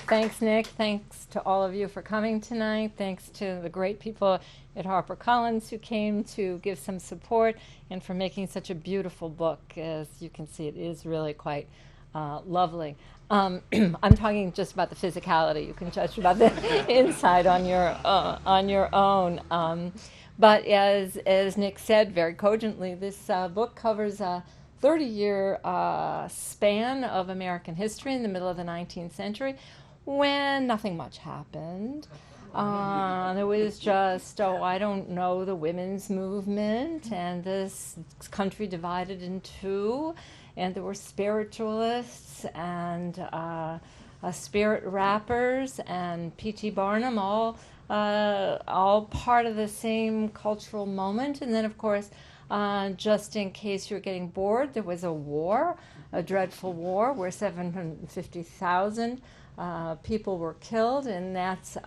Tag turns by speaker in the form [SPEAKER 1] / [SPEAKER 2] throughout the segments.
[SPEAKER 1] Thanks, Nick. Thanks to all of you for coming tonight. Thanks to the great people at HarperCollins who came to give some support and for making such a beautiful book. As you can see, it is really quite lovely. I'm talking just about the physicality. You can judge about the inside on your own. But as Nick said very cogently, this book covers a 30-year span of American history in the middle of the 19th century when nothing much happened. There was just, I don't know, the women's movement, and this country divided in two, and there were spiritualists and spirit rappers and P.T. Barnum, all part of the same cultural moment. And then, of course, just in case you're getting bored, there was a war, a dreadful war, where 750,000 people were killed, and that's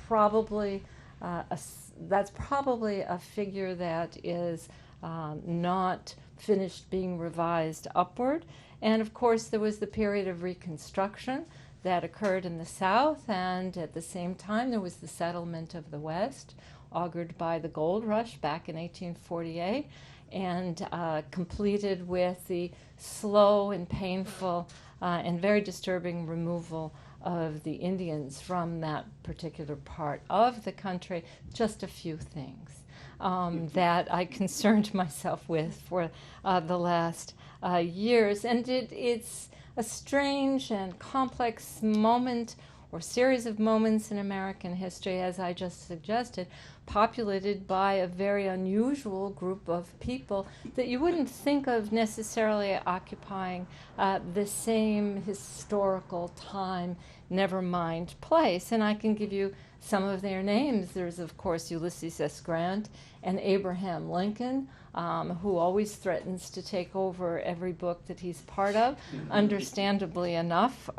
[SPEAKER 1] probably a figure that is not finished being revised upward. And of course, there was the period of Reconstruction that occurred in the South, and at the same time, there was the settlement of the West, augured by the gold rush back in 1848, and completed with the slow and painful and very disturbing removal of the Indians from that particular part of the country. Just a few things that I concerned myself with for the last years. And it's a strange and complex moment or series of moments in American history, as I just suggested, populated by a very unusual group of people that you wouldn't think of necessarily occupying the same historical time, never mind place. And I can give you some of their names. There's, of course, Ulysses S. Grant and Abraham Lincoln, who always threatens to take over every book that he's part of, understandably enough.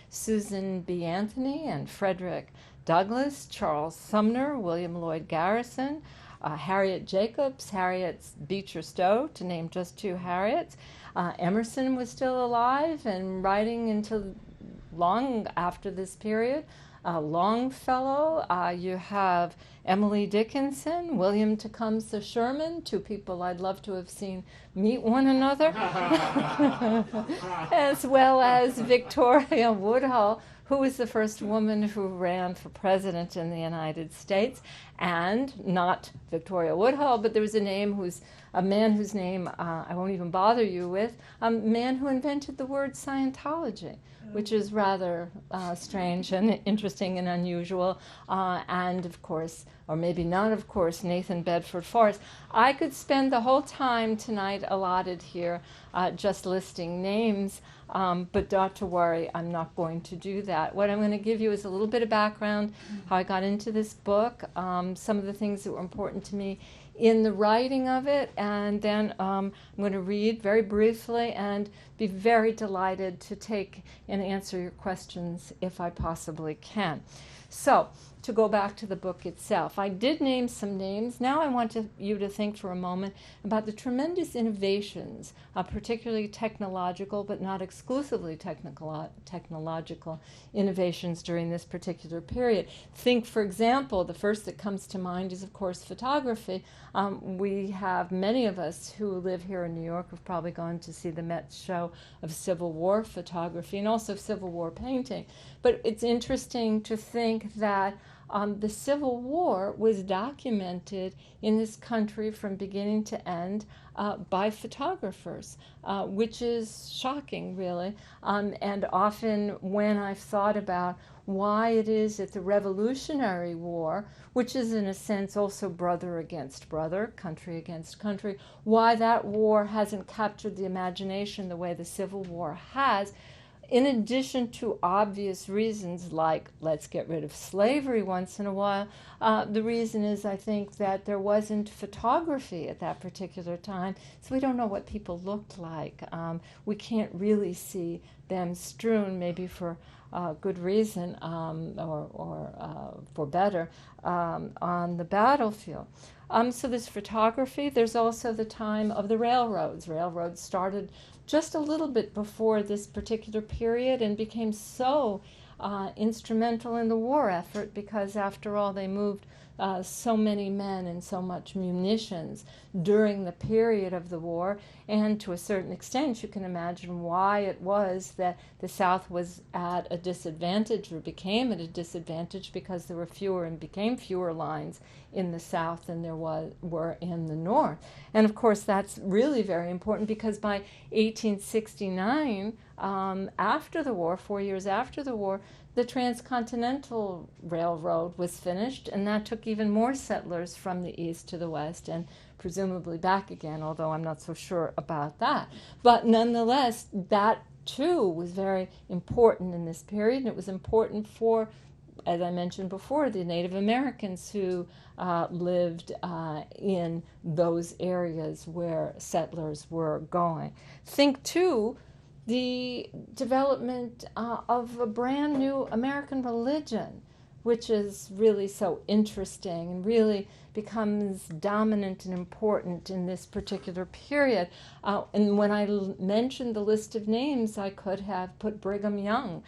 [SPEAKER 1] Susan B. Anthony and Frederick Douglass, Charles Sumner, William Lloyd Garrison, Harriet Jacobs, Harriet Beecher Stowe, to name just two Harriets. Emerson was still alive and writing until long after this period. Longfellow, you have Emily Dickinson, William Tecumseh Sherman, two people I'd love to have seen meet one another, as well as Victoria Woodhull, who was the first woman who ran for president in the United States, and not Victoria Woodhull, but there was a man whose name I won't even bother you with, a man who invented the word Scientology, which is rather strange and interesting and unusual, and of course, or maybe not of course, Nathan Bedford Forrest. I could spend the whole time tonight allotted here just listing names, but not to worry, I'm not going to do that. What I'm going to give you is a little bit of background, how I got into this book, some of the things that were important to me in the writing of it, and then I'm going to read very briefly and be very delighted to take and answer your questions if I possibly can. So, to go back to the book itself, I did name some names. Now I want you to think for a moment about the tremendous innovations, particularly technological, but not exclusively technological innovations during this particular period. Think, for example, the first that comes to mind is, of course, photography. We have many of us who live here in New York have probably gone to see the Met show of Civil War photography and also Civil War painting. But it's interesting to think that the Civil War was documented in this country from beginning to end by photographers, which is shocking, really. And often when I've thought about why it is that the Revolutionary War, which is in a sense also brother against brother, country against country, why that war hasn't captured the imagination the way the Civil War has, in addition to obvious reasons like let's get rid of slavery once in a while, the reason is I think that there wasn't photography at that particular time, so we don't know what people looked like. We can't really see them strewn, maybe for good reason or for better, on the battlefield. So there's photography. There's also the time of the railroads. Railroads started just a little bit before this particular period and became so instrumental in the war effort because, after all, they moved so many men and so much munitions during the period of the war. And to a certain extent, you can imagine why it was that the South was at a disadvantage, or became at a disadvantage, because there were fewer and became fewer lines in the South than there were in the North. And of course, that's really very important because by 1869, after the war, 4 years after the war, the Transcontinental Railroad was finished, and that took even more settlers from the east to the west and presumably back again, although I'm not so sure about that. But nonetheless, that too was very important in this period, and it was important for, as I mentioned before, the Native Americans who lived in those areas where settlers were going. Think too the development of a brand new American religion, which is really so interesting and really becomes dominant and important in this particular period. And when I mentioned the list of names, I could have put Brigham Young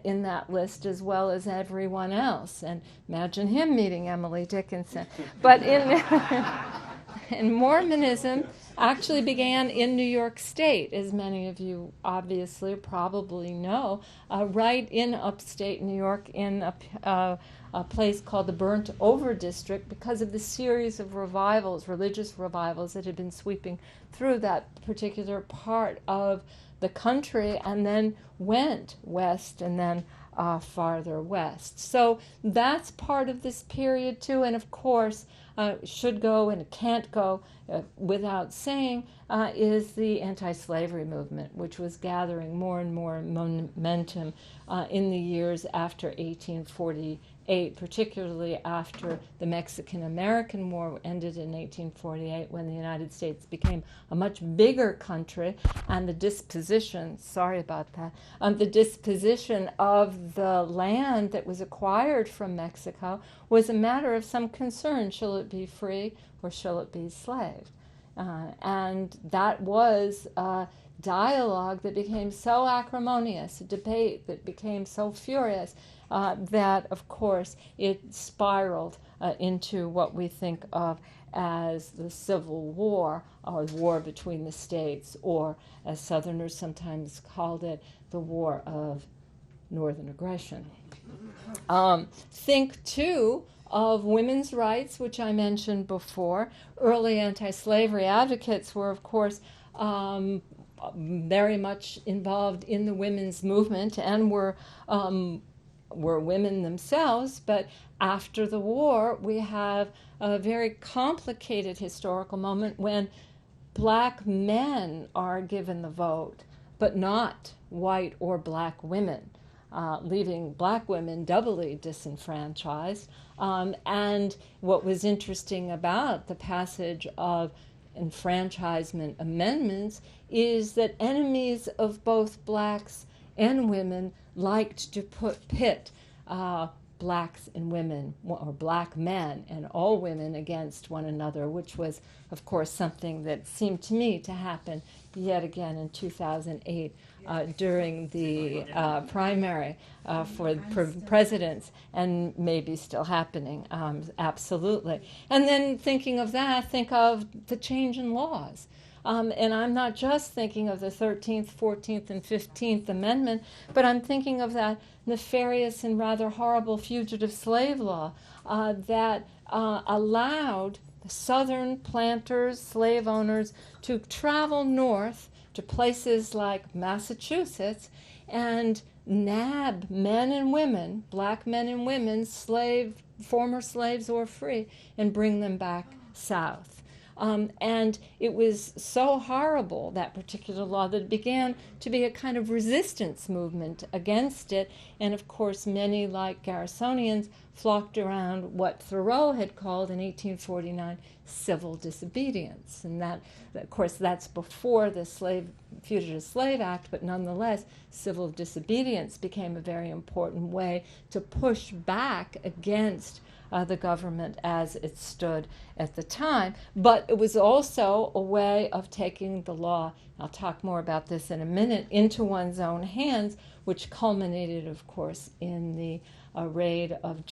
[SPEAKER 1] in that list as well as everyone else. And imagine him meeting Emily Dickinson. But in Mormonism actually began in New York State, as many of you obviously probably know, right in upstate New York in a place called the Burnt Over District, because of the series of revivals, religious revivals that had been sweeping through that particular part of the country and then went west and then farther west. So that's part of this period too, and of course should go and can't go without saying is the anti-slavery movement, which was gathering more and more momentum in the years after 1848, particularly after the Mexican-American War ended in 1848, when the United States became a much bigger country, and the disposition, sorry about that, the disposition of the land that was acquired from Mexico was a matter of some concern. Shall it be free or shall it be slave? And that was a dialogue that became so acrimonious, a debate that became so furious, that, of course, it spiraled into what we think of as the Civil War, or the war between the states, or as Southerners sometimes called it, the War of Northern Aggression. Think, too, of women's rights, which I mentioned before. Early anti-slavery advocates were, of course, very much involved in the women's movement and were women themselves, but after the war we have a very complicated historical moment when black men are given the vote, but not white or black women, leaving black women doubly disenfranchised. And what was interesting about the passage of enfranchisement amendments is that enemies of both blacks and women liked to pit blacks and women, or black men and all women, against one another, which was, of course, something that seemed to me to happen yet again in 2008 during the primary for presidents, and maybe still happening, absolutely. And then thinking of that, think of the change in laws. And I'm not just thinking of the 13th, 14th, and 15th Amendment, but I'm thinking of that nefarious and rather horrible fugitive slave law that allowed Southern planters, slave owners, to travel north to places like Massachusetts and nab men and women, black men and women, former slaves or free, and bring them back south. And it was so horrible, that particular law, that it began to be a kind of resistance movement against it. And of course, many, like Garrisonians, flocked around what Thoreau had called in 1849 civil disobedience. And that, of course, that's before the Fugitive Slave Act, but nonetheless, civil disobedience became a very important way to push back against the government as it stood at the time. But it was also a way of taking the law, I'll talk more about this in a minute, into one's own hands, which culminated, of course, in the raid of